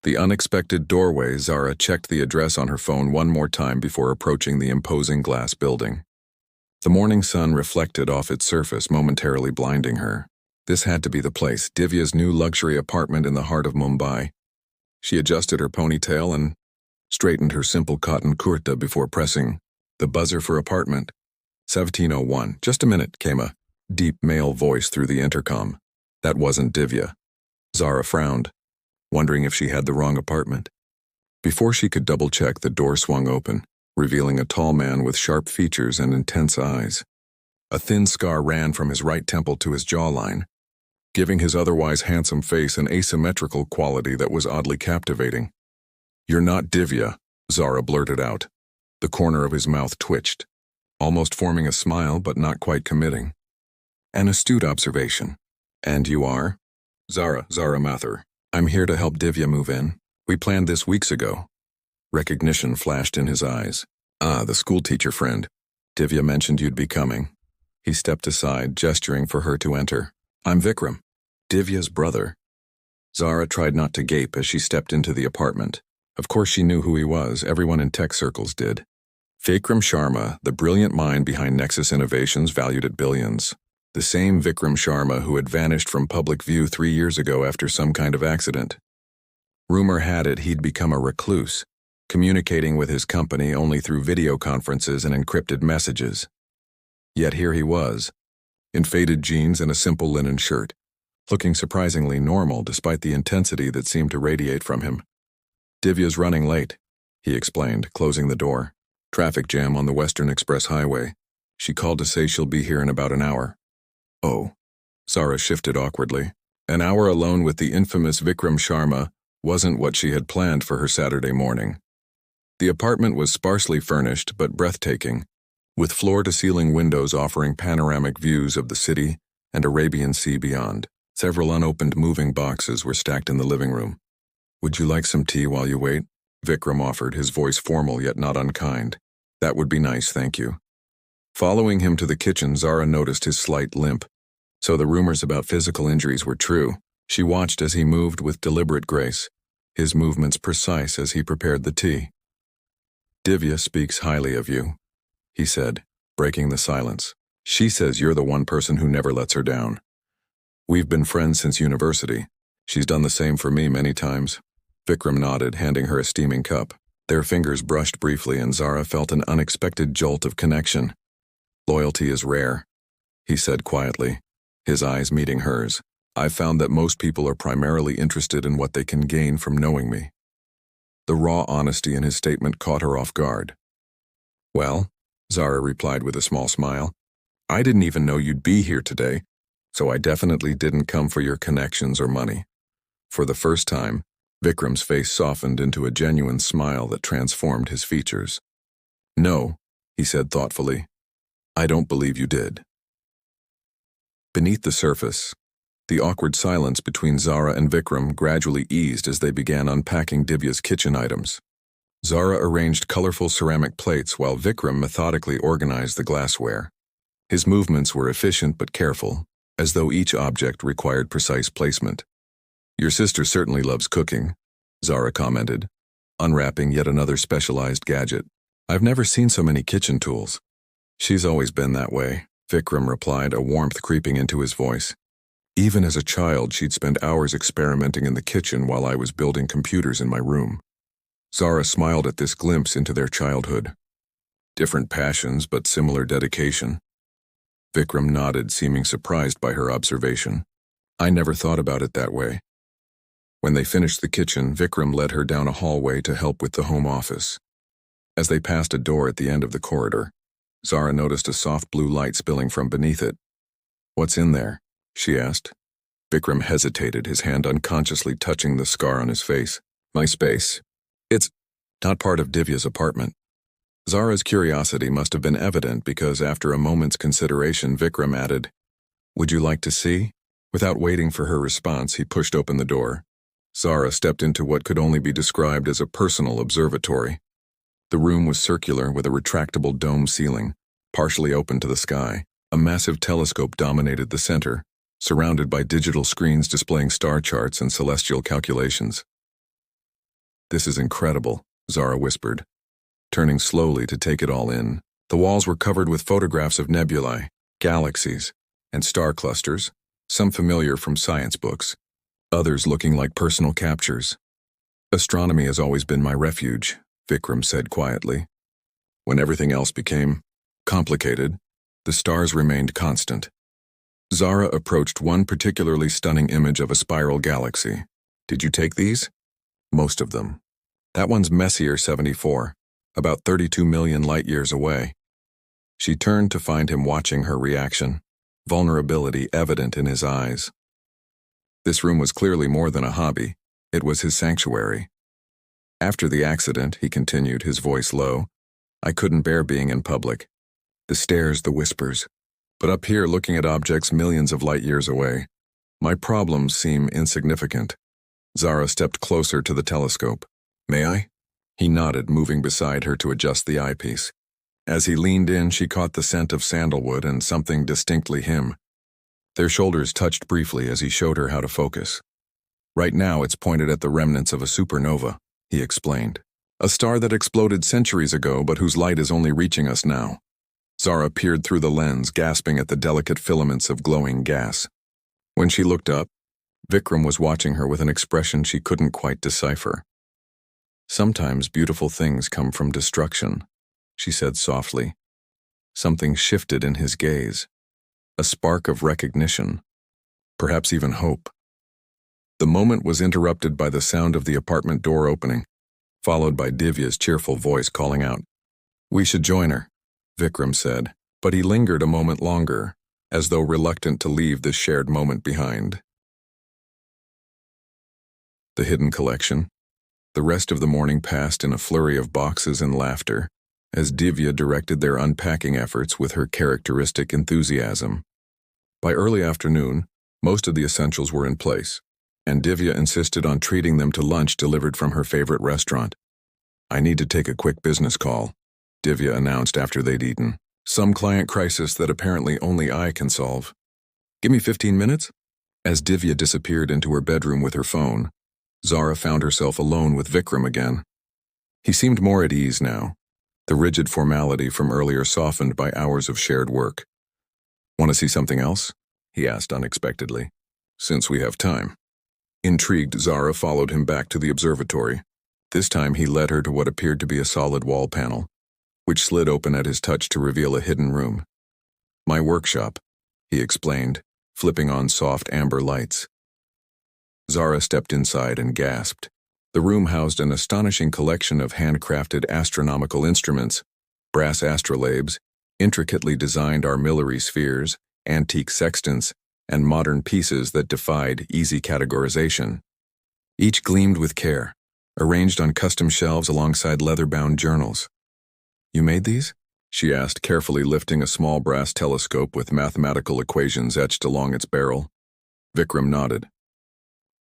The unexpected doorway. Zara checked the address on her phone one more time before approaching the imposing glass building. The morning sun reflected off its surface, momentarily blinding her. This had to be the place, Divya's new luxury apartment in the heart of Mumbai. She adjusted her ponytail and straightened her simple cotton kurta before pressing the buzzer for apartment. 1701. Just a minute, came a deep male voice through the intercom. That wasn't Divya. Zara frowned, wondering if she had the wrong apartment. Before she could double-check, the door swung open, revealing a tall man with sharp features and intense eyes. A thin scar ran from his right temple to his jawline, giving his otherwise handsome face an asymmetrical quality that was oddly captivating. "You're not Divya," Zara blurted out. The corner of his mouth twitched, almost forming a smile but not quite committing. An astute observation. "And you are?" Zara Mathur. "I'm here to help Divya move in. We planned this weeks ago." Recognition flashed in his eyes. "Ah, the schoolteacher friend. Divya mentioned you'd be coming." He stepped aside, gesturing for her to enter. "I'm Vikram, Divya's brother." Zara tried not to gape as she stepped into the apartment. Of course she knew who he was, everyone in tech circles did. Vikram Sharma, the brilliant mind behind Nexus Innovations valued at billions. The same Vikram Sharma who had vanished from public view 3 years ago after some kind of accident. Rumor had it he'd become a recluse, communicating with his company only through video conferences and encrypted messages. Yet here he was, in faded jeans and a simple linen shirt, looking surprisingly normal despite the intensity that seemed to radiate from him. "Divya's running late," he explained, closing the door. "Traffic jam on the Western Express Highway. She called to say she'll be here in about an hour." "Oh." Zara shifted awkwardly. An hour alone with the infamous Vikram Sharma wasn't what she had planned for her Saturday morning. The apartment was sparsely furnished but breathtaking, with floor-to-ceiling windows offering panoramic views of the city and Arabian Sea beyond. Several unopened moving boxes were stacked in the living room. "Would you like some tea while you wait?" Vikram offered, his voice formal yet not unkind. "That would be nice, thank you." Following him to the kitchen, Zara noticed his slight limp. So the rumors about physical injuries were true. She watched as he moved with deliberate grace, his movements precise as he prepared the tea. "Divya speaks highly of you," he said, breaking the silence. "She says you're the one person who never lets her down. We've been friends since university. She's done the same for me many times." Vikram nodded, handing her a steaming cup. Their fingers brushed briefly and Zara felt an unexpected jolt of connection. "Loyalty is rare," he said quietly, his eyes meeting hers. "I've found that most people are primarily interested in what they can gain from knowing me." The raw honesty in his statement caught her off guard. "Well," Zara replied with a small smile, "I didn't even know you'd be here today, so I definitely didn't come for your connections or money." For the first time, Vikram's face softened into a genuine smile that transformed his features. "No," he said thoughtfully, "I don't believe you did." Beneath the surface, the awkward silence between Zara and Vikram gradually eased as they began unpacking Divya's kitchen items. Zara arranged colorful ceramic plates while Vikram methodically organized the glassware. His movements were efficient but careful, as though each object required precise placement. "Your sister certainly loves cooking," Zara commented, unwrapping yet another specialized gadget. "I've never seen so many kitchen tools." "She's always been that way," Vikram replied, a warmth creeping into his voice. "Even as a child, she'd spend hours experimenting in the kitchen while I was building computers in my room." Zara smiled at this glimpse into their childhood. Different passions, but similar dedication. Vikram nodded, seeming surprised by her observation. "I never thought about it that way." When they finished the kitchen, Vikram led her down a hallway to help with the home office. As they passed a door at the end of the corridor, Zara noticed a soft blue light spilling from beneath it. "What's in there?" she asked. Vikram hesitated, his hand unconsciously touching the scar on his face. "My space. It's not part of Divya's apartment." Zara's curiosity must have been evident because after a moment's consideration, Vikram added, "Would you like to see?" Without waiting for her response, he pushed open the door. Zara stepped into what could only be described as a personal observatory. The room was circular with a retractable dome ceiling, partially open to the sky. A massive telescope dominated the center, surrounded by digital screens displaying star charts and celestial calculations. This is incredible, Zara whispered, turning slowly to take it all in. The walls were covered with photographs of nebulae, galaxies, and star clusters, some familiar from science books, others looking like personal captures. Astronomy has always been my refuge, Vikram said quietly. When everything else became complicated, the stars remained constant. Zara approached one particularly stunning image of a spiral galaxy. Did you take these? Most of them. That one's Messier 74, about 32 million light-years away. She turned to find him watching her reaction, vulnerability evident in his eyes. This room was clearly more than a hobby. It was his sanctuary. After the accident, he continued, his voice low, I couldn't bear being in public. The stares, the whispers. But up here, looking at objects millions of light-years away, my problems seem insignificant. Zara stepped closer to the telescope. May I? He nodded, moving beside her to adjust the eyepiece. As he leaned in, she caught the scent of sandalwood and something distinctly him. Their shoulders touched briefly as he showed her how to focus. Right now, it's pointed at the remnants of a supernova, he explained. A star that exploded centuries ago, but whose light is only reaching us now. Zara peered through the lens, gasping at the delicate filaments of glowing gas. When she looked up, Vikram was watching her with an expression she couldn't quite decipher. Sometimes beautiful things come from destruction, she said softly. Something shifted in his gaze. A spark of recognition. Perhaps even hope. The moment was interrupted by the sound of the apartment door opening, followed by Divya's cheerful voice calling out. We should join her, Vikram said, but he lingered a moment longer, as though reluctant to leave this shared moment behind. The hidden collection. The rest of the morning passed in a flurry of boxes and laughter, as Divya directed their unpacking efforts with her characteristic enthusiasm. By early afternoon, most of the essentials were in place, and Divya insisted on treating them to lunch delivered from her favorite restaurant. I need to take a quick business call, Divya announced after they'd eaten. Some client crisis that apparently only I can solve. Give me 15 minutes? As Divya disappeared into her bedroom with her phone, Zara found herself alone with Vikram again. He seemed more at ease now, the rigid formality from earlier softened by hours of shared work. Want to see something else? He asked unexpectedly. Since we have time. Intrigued, Zara followed him back to the observatory. This time he led her to what appeared to be a solid wall panel, which slid open at his touch to reveal a hidden room. My workshop, he explained, flipping on soft amber lights. Zara stepped inside and gasped. The room housed an astonishing collection of handcrafted astronomical instruments, brass astrolabes, intricately designed armillary spheres, antique sextants, and modern pieces that defied easy categorization. Each gleamed with care, arranged on custom shelves alongside leather-bound journals. You made these? She asked, carefully lifting a small brass telescope with mathematical equations etched along its barrel. Vikram nodded.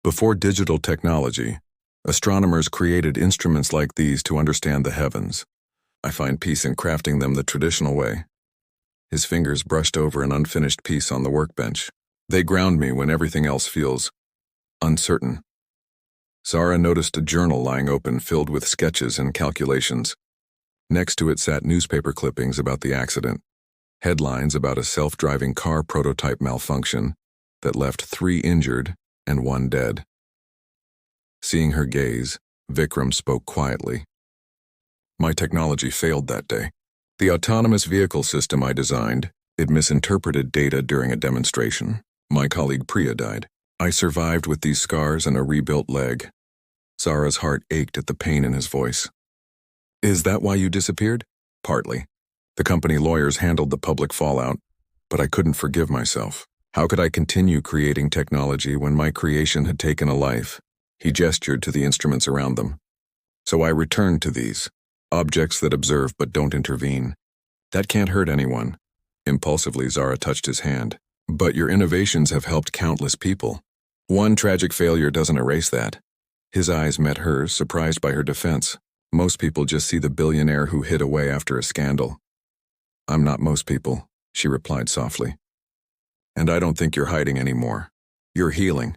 Before digital technology, astronomers created instruments like these to understand the heavens. I find peace in crafting them the traditional way. His fingers brushed over an unfinished piece on the workbench. They ground me when everything else feels uncertain. Zara noticed a journal lying open filled with sketches and calculations. Next to it sat newspaper clippings about the accident, headlines about a self-driving car prototype malfunction that left 3 injured and 1 dead. Seeing her gaze, Vikram spoke quietly. My technology failed that day. The autonomous vehicle system I designed, it misinterpreted data during a demonstration. My colleague Priya died. I survived with these scars and a rebuilt leg. Zara's heart ached at the pain in his voice. Is that why you disappeared? Partly. The company lawyers handled the public fallout, but I couldn't forgive myself. How could I continue creating technology when my creation had taken a life? He gestured to the instruments around them. So I returned to these, objects that observe but don't intervene. That can't hurt anyone. Impulsively, Zara touched his hand. But your innovations have helped countless people. One tragic failure doesn't erase that. His eyes met hers, surprised by her defense. Most people just see the billionaire who hid away after a scandal. I'm not most people, she replied softly. And I don't think you're hiding anymore. You're healing.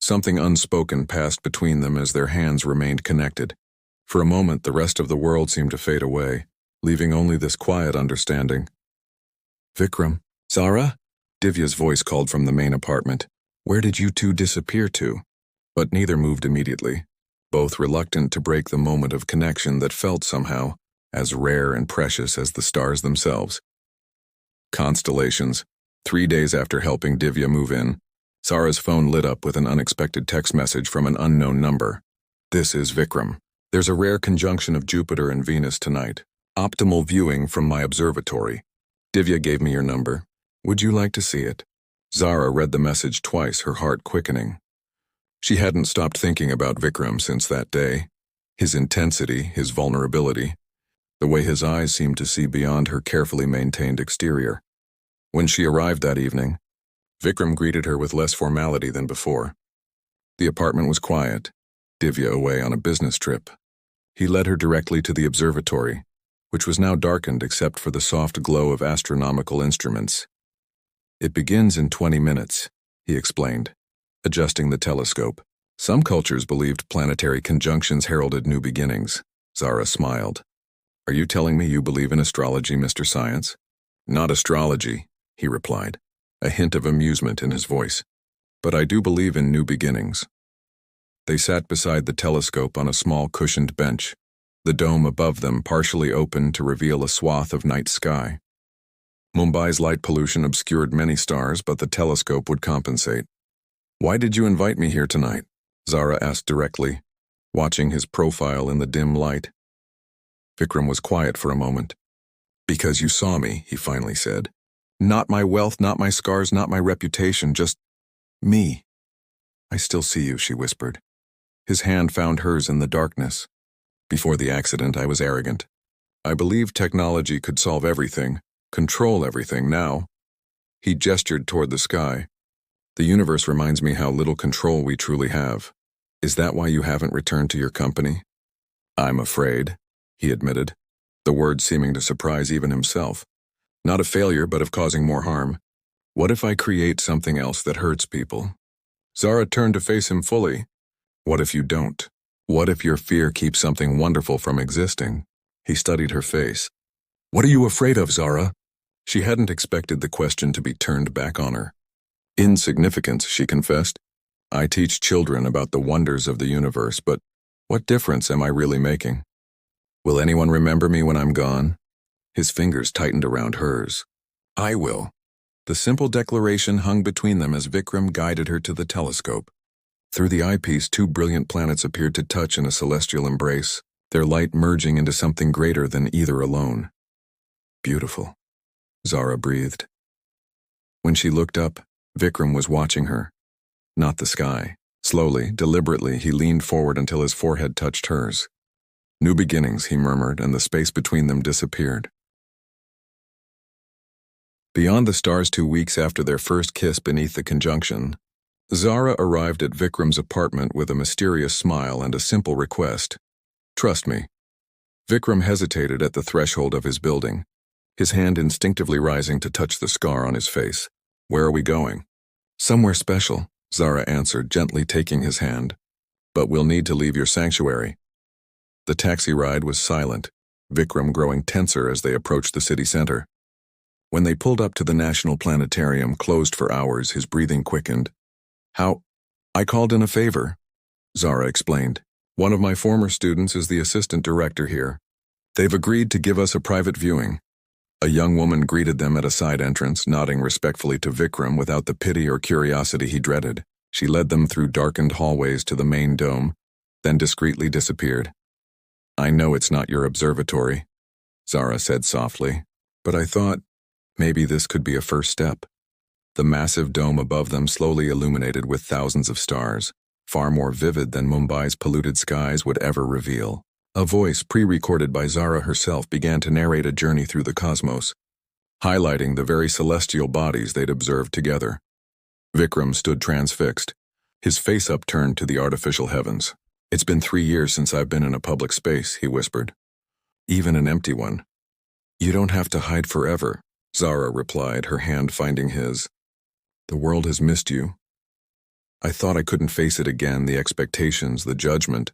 Something unspoken passed between them as their hands remained connected. For a moment, the rest of the world seemed to fade away, leaving only this quiet understanding. Vikram, Zara? Divya's voice called from the main apartment. Where did you two disappear to? But neither moved immediately, both reluctant to break the moment of connection that felt somehow as rare and precious as the stars themselves. Constellations. 3 days after helping Divya move in, Zara's phone lit up with an unexpected text message from an unknown number. This is Vikram. There's a rare conjunction of Jupiter and Venus tonight. Optimal viewing from my observatory. Divya gave me your number. Would you like to see it? Zara read the message twice, her heart quickening. She hadn't stopped thinking about Vikram since that day. His intensity, his vulnerability, the way his eyes seemed to see beyond her carefully maintained exterior. When she arrived that evening, Vikram greeted her with less formality than before. The apartment was quiet, Divya away on a business trip. He led her directly to the observatory, which was now darkened except for the soft glow of astronomical instruments. It begins in 20 minutes, he explained, adjusting the telescope. Some cultures believed planetary conjunctions heralded new beginnings. Zara smiled. Are you telling me you believe in astrology, Mr. Science? Not astrology, he replied, a hint of amusement in his voice. But I do believe in new beginnings. They sat beside the telescope on a small cushioned bench, the dome above them partially open to reveal a swath of night sky. Mumbai's light pollution obscured many stars, but the telescope would compensate. Why did you invite me here tonight? Zara asked directly, watching his profile in the dim light. Vikram was quiet for a moment. Because you saw me, he finally said. Not my wealth, not my scars, not my reputation, just me. I still see you, she whispered. His hand found hers in the darkness. Before the accident, I was arrogant. I believed technology could solve everything, control everything now. He gestured toward the sky. The universe reminds me how little control we truly have. Is that why you haven't returned to your company? I'm afraid, he admitted, the words seeming to surprise even himself. Not a failure, but of causing more harm. What if I create something else that hurts people? Zara turned to face him fully. What if you don't? What if your fear keeps something wonderful from existing? He studied her face. What are you afraid of, Zara? She hadn't expected the question to be turned back on her. Insignificance, she confessed. I teach children about the wonders of the universe, but what difference am I really making? Will anyone remember me when I'm gone? His fingers tightened around hers. I will. The simple declaration hung between them as Vikram guided her to the telescope. Through the eyepiece, 2 brilliant planets appeared to touch in a celestial embrace, their light merging into something greater than either alone. Beautiful, Zara breathed. When she looked up, Vikram was watching her, not the sky. Slowly, deliberately, he leaned forward until his forehead touched hers. New beginnings, he murmured, and the space between them disappeared. Beyond the stars 2 weeks after their first kiss beneath the conjunction, Zara arrived at Vikram's apartment with a mysterious smile and a simple request. Trust me. Vikram hesitated at the threshold of his building, his hand instinctively rising to touch the scar on his face. Where are we going? Somewhere special, Zara answered, gently taking his hand. But we'll need to leave your sanctuary. The taxi ride was silent, Vikram growing tenser as they approached the city center. When they pulled up to the National Planetarium, closed for hours, his breathing quickened. How? I called in a favor, Zara explained. One of my former students is the assistant director here. They've agreed to give us a private viewing. A young woman greeted them at a side entrance, nodding respectfully to Vikram without the pity or curiosity he dreaded. She led them through darkened hallways to the main dome, then discreetly disappeared. I know it's not your observatory, Zara said softly, but I thought maybe this could be a first step. The massive dome above them slowly illuminated with thousands of stars, far more vivid than Mumbai's polluted skies would ever reveal. A voice pre-recorded by Zara herself began to narrate a journey through the cosmos, highlighting the very celestial bodies they'd observed together. Vikram stood transfixed, his face upturned to the artificial heavens. It's been 3 years since I've been in a public space, he whispered. Even an empty one. You don't have to hide forever, Zara replied, her hand finding his. The world has missed you. I thought I couldn't face it again, the expectations, the judgment.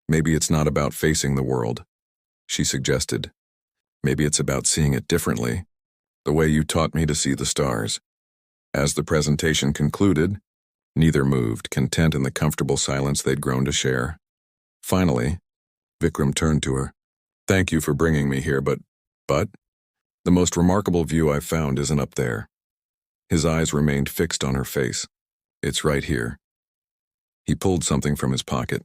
Maybe it's not about facing the world, she suggested. Maybe it's about seeing it differently, the way you taught me to see the stars. As the presentation concluded, neither moved, content in the comfortable silence they'd grown to share. Finally, Vikram turned to her. Thank you for bringing me here, but, the most remarkable view I've found isn't up there. His eyes remained fixed on her face. It's right here. He pulled something from his pocket,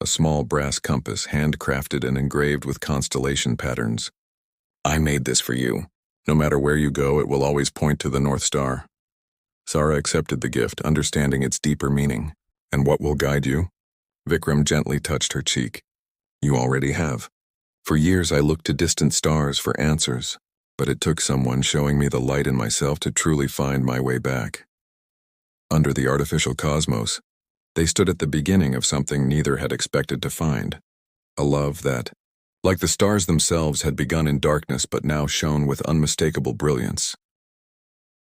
a small brass compass, handcrafted and engraved with constellation patterns. I made this for you. No matter where you go, it will always point to the North Star. Sara accepted the gift, understanding its deeper meaning. And what will guide you? Vikram gently touched her cheek. You already have. For years I looked to distant stars for answers, but it took someone showing me the light in myself to truly find my way back. Under the artificial cosmos, they stood at the beginning of something neither had expected to find. A love that, like the stars themselves, had begun in darkness but now shone with unmistakable brilliance.